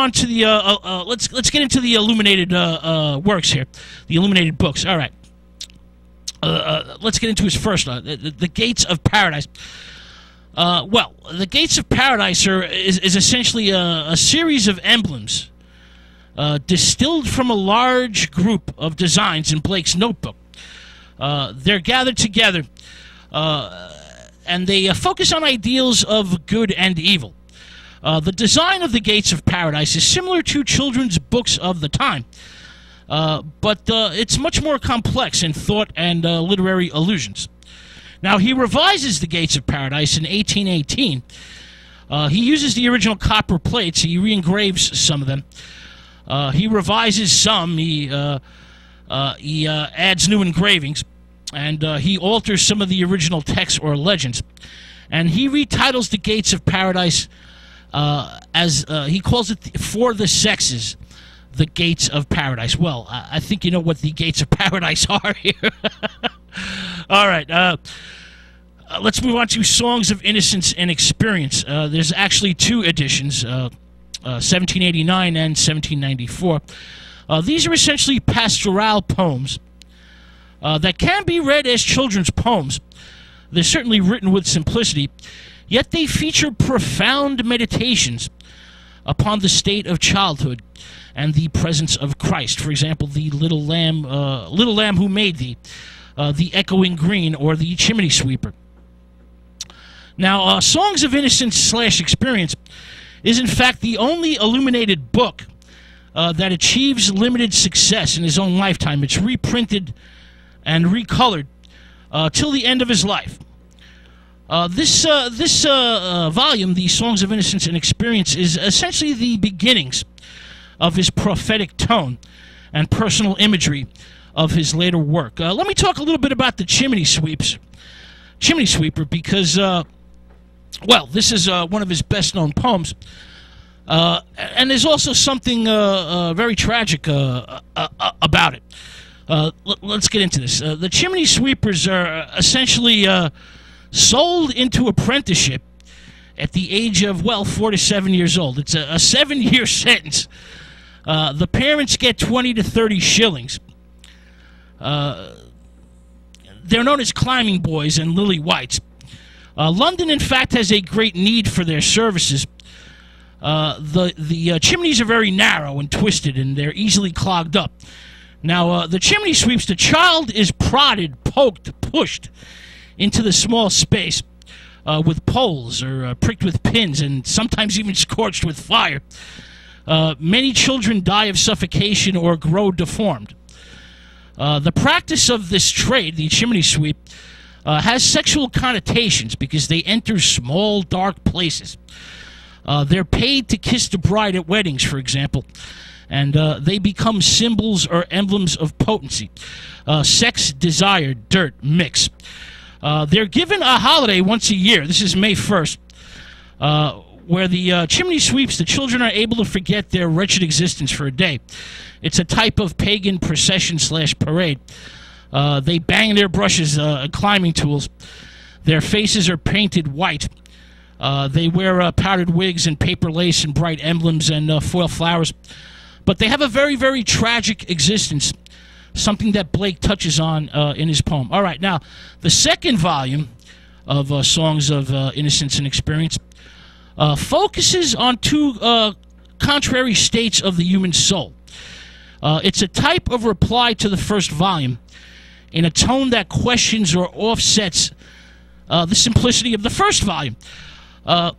on to the let's get into the Illuminated works here, the Illuminated books. All right. Let's get into his first, the Gates of Paradise. Well, the Gates of Paradise is essentially a series of emblems distilled from a large group of designs in Blake's notebook. They're gathered together, and they focus on ideals of good and evil. The design of the Gates of Paradise is similar to children's books of the time, but it's much more complex in thought and literary allusions. Now, he revises the Gates of Paradise in 1818. He uses the original copper plates. He re-engraves some of them. He revises some. He adds new engravings, and he alters some of the original texts or legends. And he retitles the Gates of Paradise as he calls it for the sexes, the Gates of Paradise. Well, I think you know what the Gates of Paradise are here. All right, let's move on to Songs of Innocence and Experience. There's actually two editions, 1789 and 1794. These are essentially pastoral poems that can be read as children's poems. They're certainly written with simplicity, yet they feature profound meditations upon the state of childhood and the presence of Christ. For example, the Little Lamb Who Made Thee, the Echoing Green, or the Chimney Sweeper. Now, Songs of Innocence / Experience is in fact the only illuminated book that achieves limited success in his own lifetime. It's reprinted and recolored till the end of his life. This volume, the Songs of Innocence and Experience, is essentially the beginnings of his prophetic tone and personal imagery of his later work. Let me talk a little bit about the Chimney Sweeper, because, well, this is one of his best-known poems. And there's also something very tragic about it. Let's get into this. The Chimney Sweepers are essentially sold into apprenticeship at the age of, well, 4 to 7 years old. It's a 7-year sentence. The parents get 20 to 30 shillings. They're known as climbing boys and lily whites. London, in fact, has a great need for their services. The chimneys are very narrow and twisted, and they're easily clogged up. Now, the chimney sweeps, the child is prodded, poked, pushed into the small space with poles or pricked with pins and sometimes even scorched with fire. Many children die of suffocation or grow deformed. The practice of this trade, the chimney sweep, has sexual connotations because they enter small, dark places. They're paid to kiss the bride at weddings, for example, and they become symbols or emblems of potency. Sex, desire, dirt, mix. They're given a holiday once a year. This is May 1st, where the chimney sweeps, the children are able to forget their wretched existence for a day. It's a type of pagan procession / parade. They bang their brushes, climbing tools. Their faces are painted white. They wear powdered wigs and paper lace and bright emblems and foil flowers. But they have a very, very tragic existence, something that Blake touches on in his poem. All right, now, the second volume of Songs of Innocence and Experience focuses on two contrary states of the human soul. It's a type of reply to the first volume in a tone that questions or offsets the simplicity of the first volume. The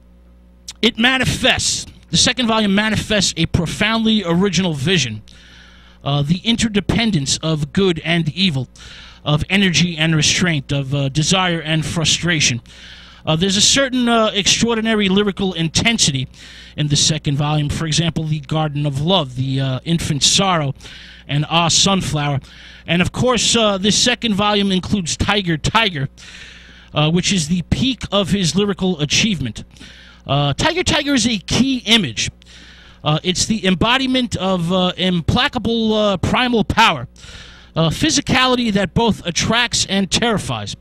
second volume manifests a profoundly original vision, the interdependence of good and evil, of energy and restraint, of desire and frustration. There's a certain extraordinary lyrical intensity in the second volume. For example, the Garden of Love, the Infant Sorrow, and Ah, Sunflower. And of course, this second volume includes Tiger, Tiger, which is the peak of his lyrical achievement. Tiger, Tiger is a key image. It's the embodiment of implacable primal power, physicality that both attracts and terrifies.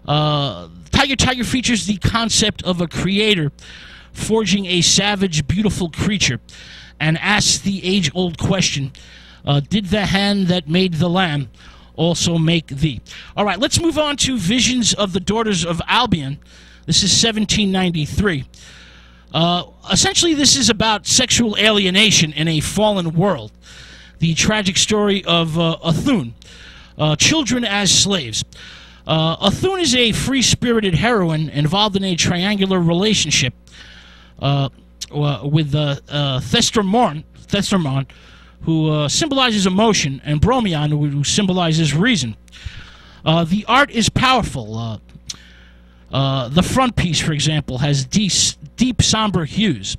Tiger, Tiger features the concept of a creator forging a savage, beautiful creature, and asks the age-old question, did the hand that made the lamb also make thee? All right, let's move on to Visions of the Daughters of Albion. This is 1793. Essentially, this is about sexual alienation in a fallen world. The tragic story of Athun, children as slaves. Athun is a free-spirited heroine involved in a triangular relationship with Thestormon, who symbolizes emotion, and Bromion, who symbolizes reason. The art is powerful. The front piece, for example, has deep somber hues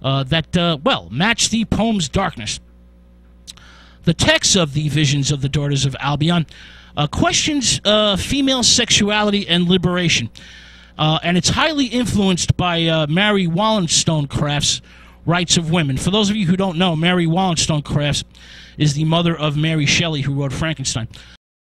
that, well, match the poem's darkness. The text of the Visions of the Daughters of Albion questions female sexuality and liberation, and it's highly influenced by Mary Wollstonecraft's Rights of Women. For those of you who don't know, Mary Wollstonecraft is the mother of Mary Shelley, who wrote Frankenstein.